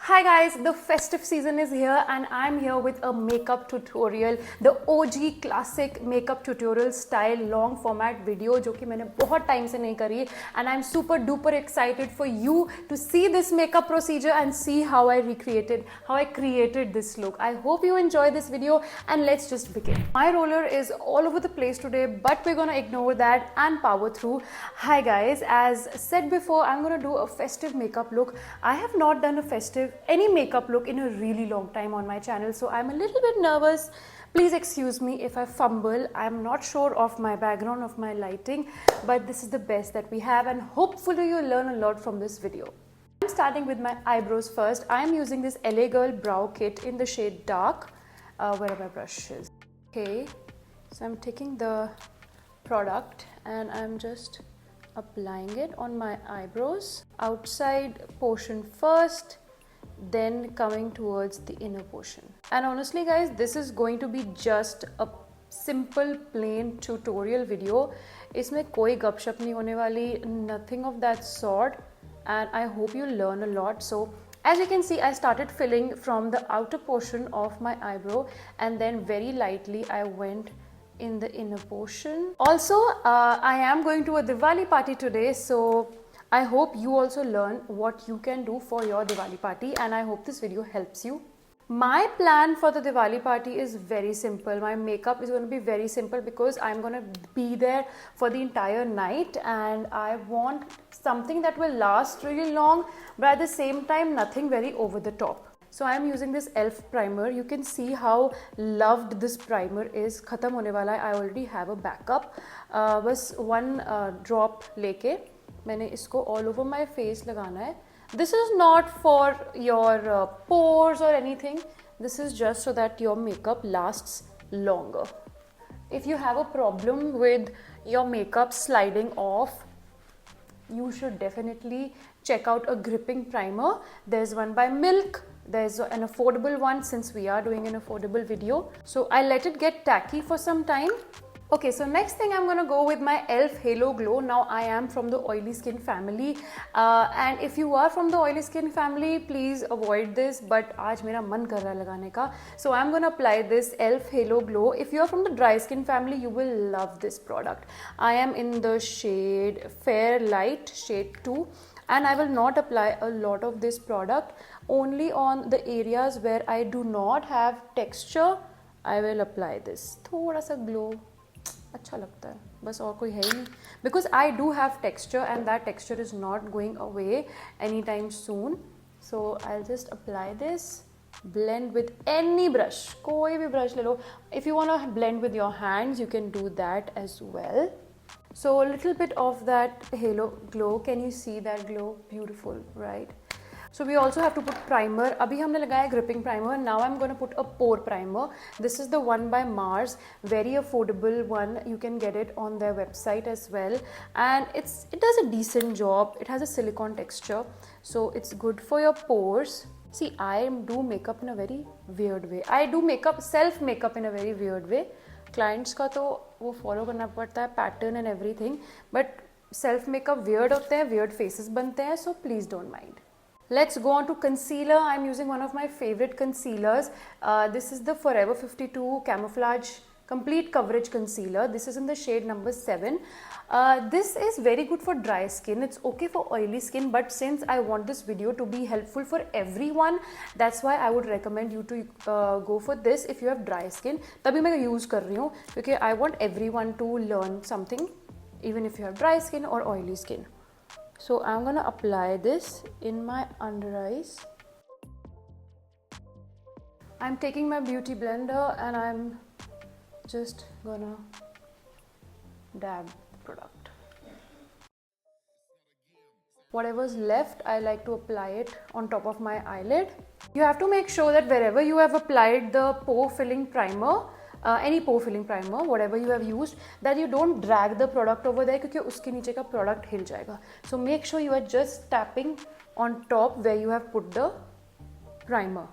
Hi guys, the festive season is here and I'm here with a makeup tutorial, the OG classic makeup tutorial style long format video जो कि मैंने बहुत time से नहीं करी and I'm super duper excited for you to see this makeup procedure and see how I created this look. I hope you enjoy this video and let's just begin. My roller is all over the place today, but we're gonna ignore that and power through. Hi guys, as said before, I'm gonna do a festive makeup look. I have not done any makeup look in a really long time on my channel, so I'm a little bit nervous. Please excuse me if I fumble. I'm not sure of my background, of my lighting, but this is the best that we have and hopefully you'll learn a lot from this video. I'm starting with my eyebrows first. I'm using this LA Girl Brow Kit in the shade Dark. Where are my brushes? Okay, so I'm taking the product and I'm just applying it on my eyebrows. Outside portion first, then coming towards the inner portion. And honestly guys, this is going to be just a simple plain tutorial video. इसमें कोई गपशप नहीं होने वाली, nothing of that sort, and I hope you learn a lot. So as you can see, I started filling from the outer portion of my eyebrow and then very lightly I went in the inner portion. Also, I am going to a Diwali party today, so I hope you also learn what you can do for your Diwali party, and I hope this video helps you. My plan for the Diwali party is very simple. My makeup is going to be very simple because I'm going to be there for the entire night and I want something that will last really long, but at the same time nothing very over the top. So I am using this ELF primer. You can see how loved this primer is. खत्म होने वाला है. I already have a backup. बस one drop लेके मैंने इसको all over my face लगाना है. This is not for your pores or anything. This is just so that your makeup lasts longer. If you have a problem with your makeup sliding off, you should definitely check out a gripping primer. There's one by Milk. There's an affordable one since we are doing an affordable video. So I let it get tacky for some time. Okay, so next thing I'm gonna go with my ELF Halo Glow. Now I am from the oily skin family, and if you are from the oily skin family, please avoid this. But आज मेरा मन कर रहा है लगाने का, so I'm gonna apply this ELF Halo Glow. If you are from the dry skin family, you will love this product. I am in the shade Fair Light, shade 2. And I will not apply a lot of this product, only on the areas where I do not have texture. I will apply this. थोड़ा सा glow अच्छा लगता है, बस और कोई है ही नहीं, because I do have texture and that texture is not going away anytime soon. So I'll just apply this, blend with any brush, कोई भी brush ले लो. If you want to blend with your hands, you can do that as well. So a little bit of that halo glow. Can you see that glow? Beautiful, right? So we also have to put primer. अभी हमने लगाया gripping primer. Now I'm going to put a pore primer. This is the one by Mars. Very affordable one. You can get it on their website as well. And it does a decent job. It has a silicone texture. So it's good for your pores. See, I do makeup in a very weird way. I do self makeup in a very weird way. Clients का तो वो follow करना पड़ता है pattern and everything, but self makeup weird होते हैं, weird faces बनते हैं, so please don't mind. Let's go on to concealer. I'm using one of my favorite concealers. This is the Forever 52 Camouflage Complete Coverage Concealer. This is in the shade number 7. This is very good for dry skin. It's okay for oily skin, but since I want this video to be helpful for everyone, that's why I would recommend you to go for this if you have dry skin. तभी मैं use कर रही हूँ क्योंकि I want everyone to learn something, even if you have dry skin or oily skin. So I'm gonna apply this in my under eyes. I'm taking my beauty blender and I'm just gonna dab the product. Whatever's left, I like to apply it on top of my eyelid. You have to make sure that wherever you have applied the pore filling primer, any pore filling primer, whatever you have used, that you don't drag the product over there क्योंकि उसके नीचे का product हिल जाएगा. So make sure you are just tapping on top where you have put the primer.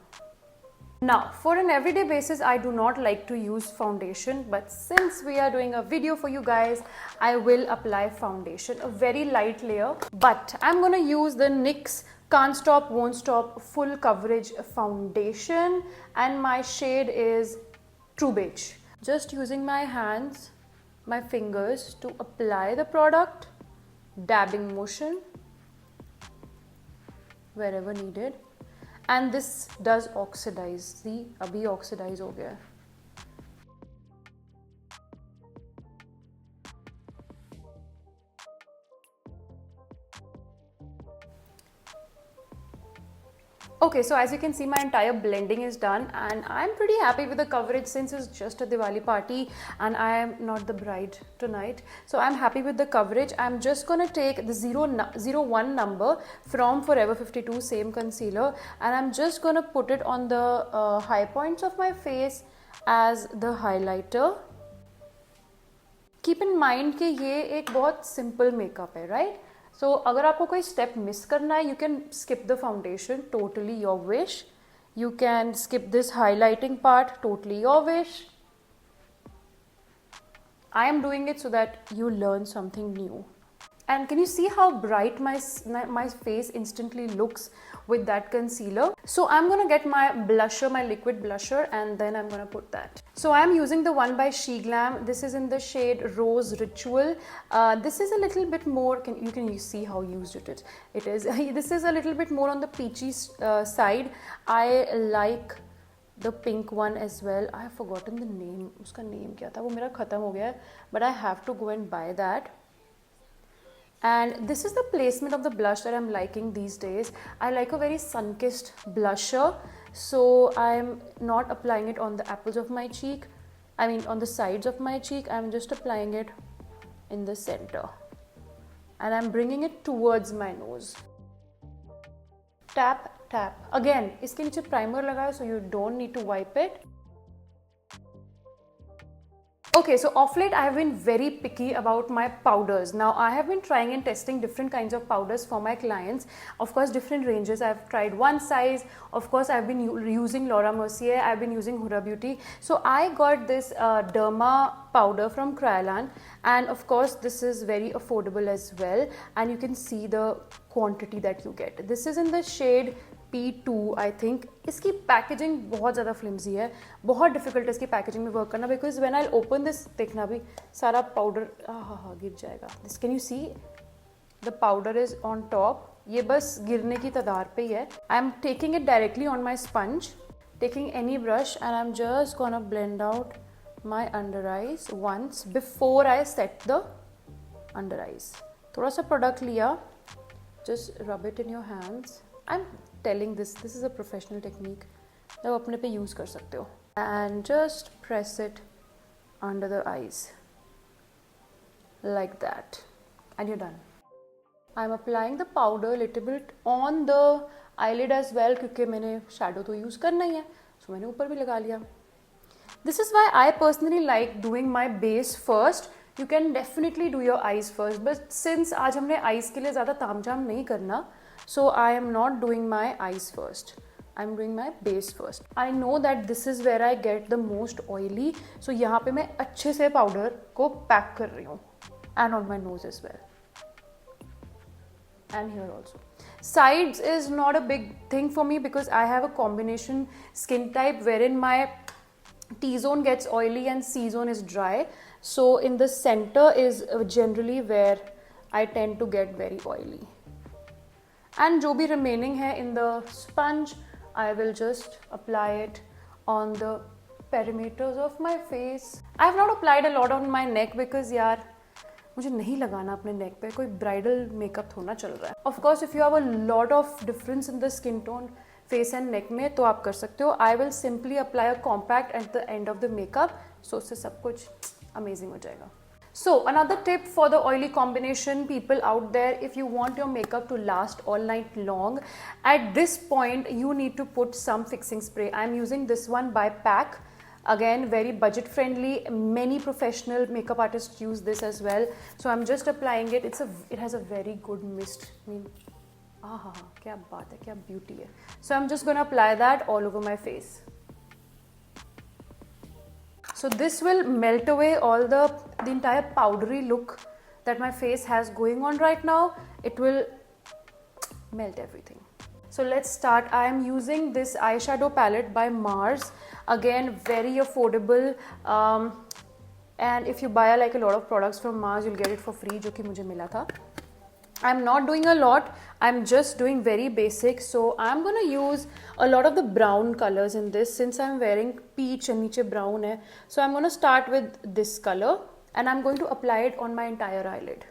Now, for an everyday basis, I do not like to use foundation, but since we are doing a video for you guys, I will apply foundation, a very light layer. But I'm gonna use the NYX Can't Stop, Won't Stop Full Coverage Foundation, and my shade is True Beige. Just using my hands, my fingers to apply the product, dabbing motion wherever needed, and this does oxidize. See, abhi oxidize ho gaya hai. Okay, so as you can see, my entire blending is done and I'm pretty happy with the coverage since it's just a Diwali party and I am not the bride tonight. So I'm happy with the coverage. I'm just gonna take the 01 number from Forever 52, same concealer, and I'm just gonna put it on the high points of my face as the highlighter. Keep in mind कि ये एक बहुत simple makeup है, right? So अगर आपको कोई step miss करना है, you can skip the foundation, totally your wish. You can skip this highlighting part, totally your wish. I am doing it so that you learn something new. And can you see how bright my face instantly looks with that concealer? So I'm gonna get my blusher, my liquid blusher, and then I'm gonna put that. So I'm using the one by SheGlam. This is in the shade Rose Ritual. This is a little bit more, you can see how used it is. This is a little bit more on the peachy side. I like the pink one as well. I have forgotten the name. Uska name kya tha? वो मेरा खत्म हो गया है, but I have to go and buy that. And this is the placement of the blush that I'm liking these days. I like a very sun-kissed blusher, so I'm not applying it on the apples of my cheek. I mean on the sides of my cheek. I'm just applying it in the center. And I'm bringing it towards my nose. Tap, tap. Again, इसके नीचे primer लगा है, so you don't need to wipe it. Okay, so off late I have been very picky about my powders. Now I have been trying and testing different kinds of powders for my clients. Of course, different ranges. I've tried one size. Of course, I've been using Laura Mercier. I've been using Huda Beauty. So I got this Derma powder from Kryolan, and of course this is very affordable as well. And you can see the quantity that you get. This is in the shade P2 I think. इसकी packaging बहुत ज़्यादा flimsy है, बहुत difficult है इसकी packaging में work करना, because when I open this, देखना भी सारा पाउडर हाँ गिर जाएगा. This can you see the powder is on top. ये बस गिरने की तादार पे ही है. I am taking it directly on my sponge, taking any brush, and I am just gonna blend out my under eyes once before I set the under eyes. थोड़ा सा प्रोडक्ट लिया, just rub it in your hands. I am telling this is a professional technique, आप अपने पे use कर सकते हो. And just press it under the eyes like that and you're done. I'm applying the powder a little bit on the eyelid as well, क्योंकि मैंने shadow तो use करना ही है, so मैंने ऊपर भी लगा लिया. This is why I personally like doing my base first. You can definitely do your eyes first, but since आज हमने eyes के लिए ज़्यादा तामझाम नहीं करना, so I am not doing my eyes first. I'm doing my base first. I know that this is where I get the most oily, so यहाँ पे मैं अच्छे से powder को pack कर रही हूँ, and on my nose as well, and here also. Sides is not a big thing for me because I have a combination skin type wherein my T-zone gets oily and C-zone is dry. So in the center is generally where I tend to get very oily. And जो भी remaining है in the sponge, I will just apply it on the perimeters of my face. I have not applied a lot on my neck because यार मुझे नहीं लगाना अपने neck पे, कोई bridal makeup थोड़ा चल रहा है. Of course, if you have a lot of difference in the skin tone, face and neck में, तो आप कर सकते हो. I will simply apply a compact at the end of the makeup, so उससे सब कुछ amazing हो जाएगा. So another tip for the oily combination people out there, if you want your makeup to last all night long, at this point you need to put some fixing spray. I'm using this one by PAC. Again, very budget friendly. Many professional makeup artists use this as well. So I'm just applying it. It has a very good mist. I mean, क्या बात है, क्या beauty है. So I'm just gonna apply that all over my face. So this will melt away all the entire powdery look that my face has going on right now. It will melt everything. So let's start. I am using this eyeshadow palette by Mars. Again, very affordable. And if you buy like a lot of products from Mars, you'll get it for free, जो कि मुझे मिला था. I'm not doing a lot. I'm just doing very basic. So I'm gonna use a lot of the brown colors in this since I'm wearing peach and नीचे brown है. So I'm gonna start with this color and I'm going to apply it on my entire eyelid.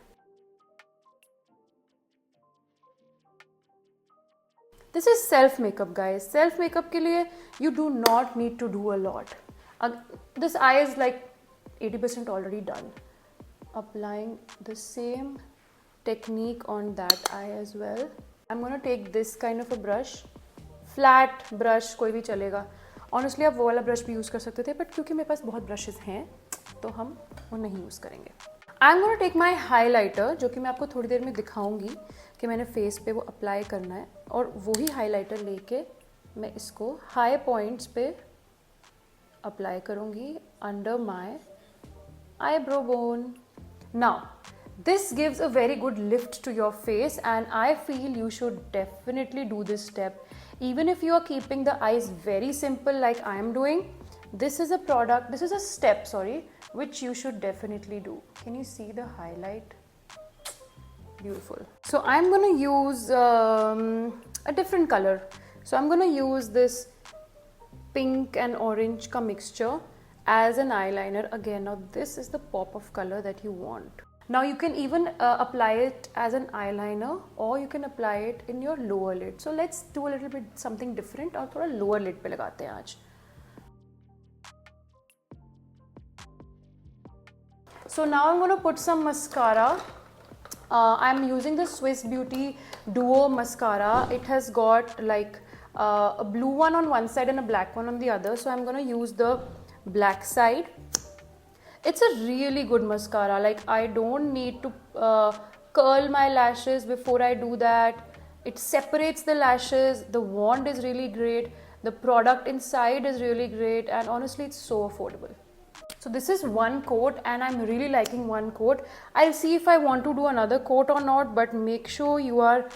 This is self makeup, guys. Self makeup के लिए you do not need to do a lot. This eye is like 80% already done. Applying the same technique on that eye as well. I'm gonna take this kind of a brush. Flat brush कोई भी चलेगा. Honestly आप वो वाला brush भी use कर सकते थे, but क्योंकि मेरे पास बहुत brushes हैं, तो हम वो नहीं use करेंगे. I'm gonna take my highlighter, जो कि मैं आपको थोड़ी देर में दिखाऊंगी कि मैंने फेस पे वो अप्लाई करना है, और वही हाइलाइटर लेके मैं इसको हाई पॉइंट्स पे अप्लाई करूंगी under my eyebrow bone. Now, this gives a very good lift to your face and I feel you should definitely do this step. Even if you are keeping the eyes very simple like I am doing, this is a step, which you should definitely do. Can you see the highlight? Beautiful. So I'm going to use a different color. So I'm going to use this pink and orange ka mixture as an eyeliner. Again, now this is the pop of color that you want. Now you can even apply it as an eyeliner or you can apply it in your lower lid. So let's do a little bit something different और थोड़ा lower lid पे लगाते हैं आज. So now I'm going to put some mascara. I'm using the Swiss Beauty Duo mascara. It has got like a blue one on one side and a black one on the other. So I'm going to use the black side. It's a really good mascara. Like I don't need to curl my lashes before I do that. It separates the lashes. The wand is really great. The product inside is really great. And honestly, it's so affordable. So this is one coat and I'm really liking one coat. I'll see if I want to do another coat or not, but make sure you are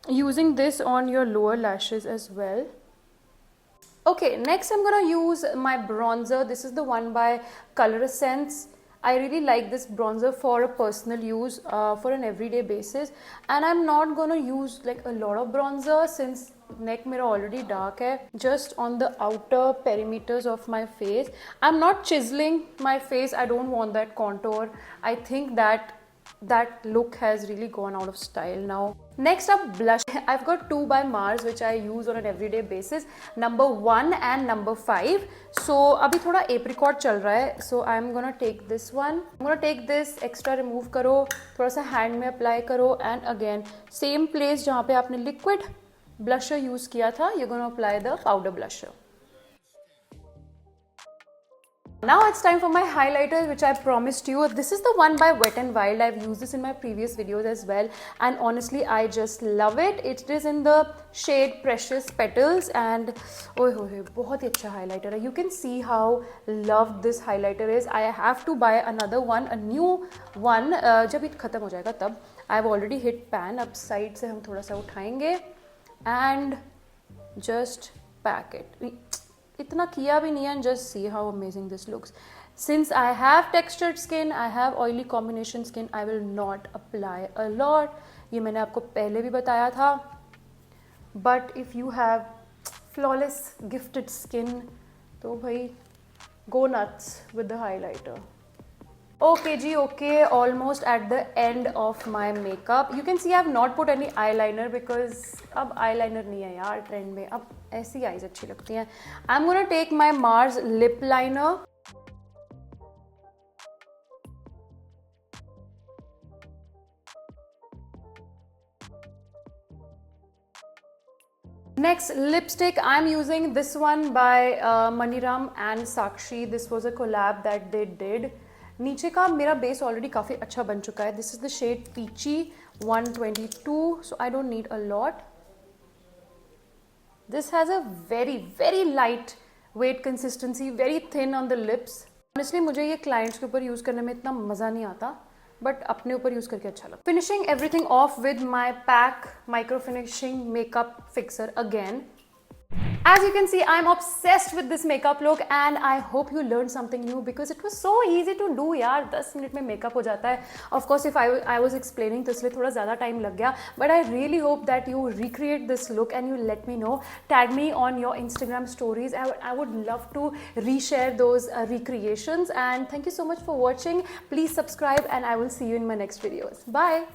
using this on your lower lashes as well. Okay, next I'm gonna use my bronzer. This is the one by Color Essence. I really like this bronzer for a personal use, for an everyday basis. And I'm not gonna use like a lot of bronzer since neck mera already dark hai. Just on the outer perimeters of my face. I'm not chiseling my face. I don't want that contour. I think that look has really gone out of style now. Next up, blush. I've got two by Mars which I use on an everyday basis. Number 1 and number 5. So abhi thoda apricot chal raha hai. So I'm gonna take this one. I'm gonna take this, extra remove karo, thoda sa hand mein apply karo, and again same place jahan pe aapne liquid blusher use kiya tha, you're gonna apply the powder blusher. Now it's time for my highlighter, which I promised you. This is the one by Wet n Wild. I've used this in my previous videos as well, and honestly I just love it. It is in the shade Precious Petals and बहुत ही अच्छा highlighter है. You can see how loved this highlighter is. I have to buy another one, a new one. जब ये खत्म हो जाएगा तब. I've already hit pan. अब side से हम थोड़ा सा उठाएंगे and just pack it. इतना किया भी नहीं है, and just see how amazing this looks. Since I have textured skin, I have oily combination skin, I will not apply a lot. ये मैंने आपको पहले भी बताया था. But if you have flawless gifted skin, तो भाई go nuts with the highlighter. Okay ji, okay, almost at the end of my makeup. You can see I have not put any eyeliner because अब eyeliner नहीं है यार trend में. अब ऐसी eyes अच्छी लगती हैं. I'm gonna take my Mars lip liner. Next, lipstick. I'm using this one by Maniram and Sakshi. This was a collab that they did. नीचे का मेरा बेस ऑलरेडी काफ़ी अच्छा बन चुका है. This is the shade peachy 122, so I don't need a lot. This has a very very light weight consistency, very thin on the lips. Honestly मुझे ये क्लाइंट्स के ऊपर यूज़ करने में इतना मज़ा नहीं आता, बट अपने ऊपर यूज करके अच्छा लगा. Finishing everything of with my pack micro finishing makeup fixer again. As you can see, I'm obsessed with this makeup look and I hope you learned something new because it was so easy to do यार. 10 minute में makeup हो जाता है. Of course, if I was explaining तो इसलिए थोड़ा ज़्यादा time लग गया. But I really hope that you recreate this look and you let me know. Tag me on your Instagram stories. I would love to reshare those recreations. And thank you so much for watching. Please subscribe and I will see you in my next videos. Bye.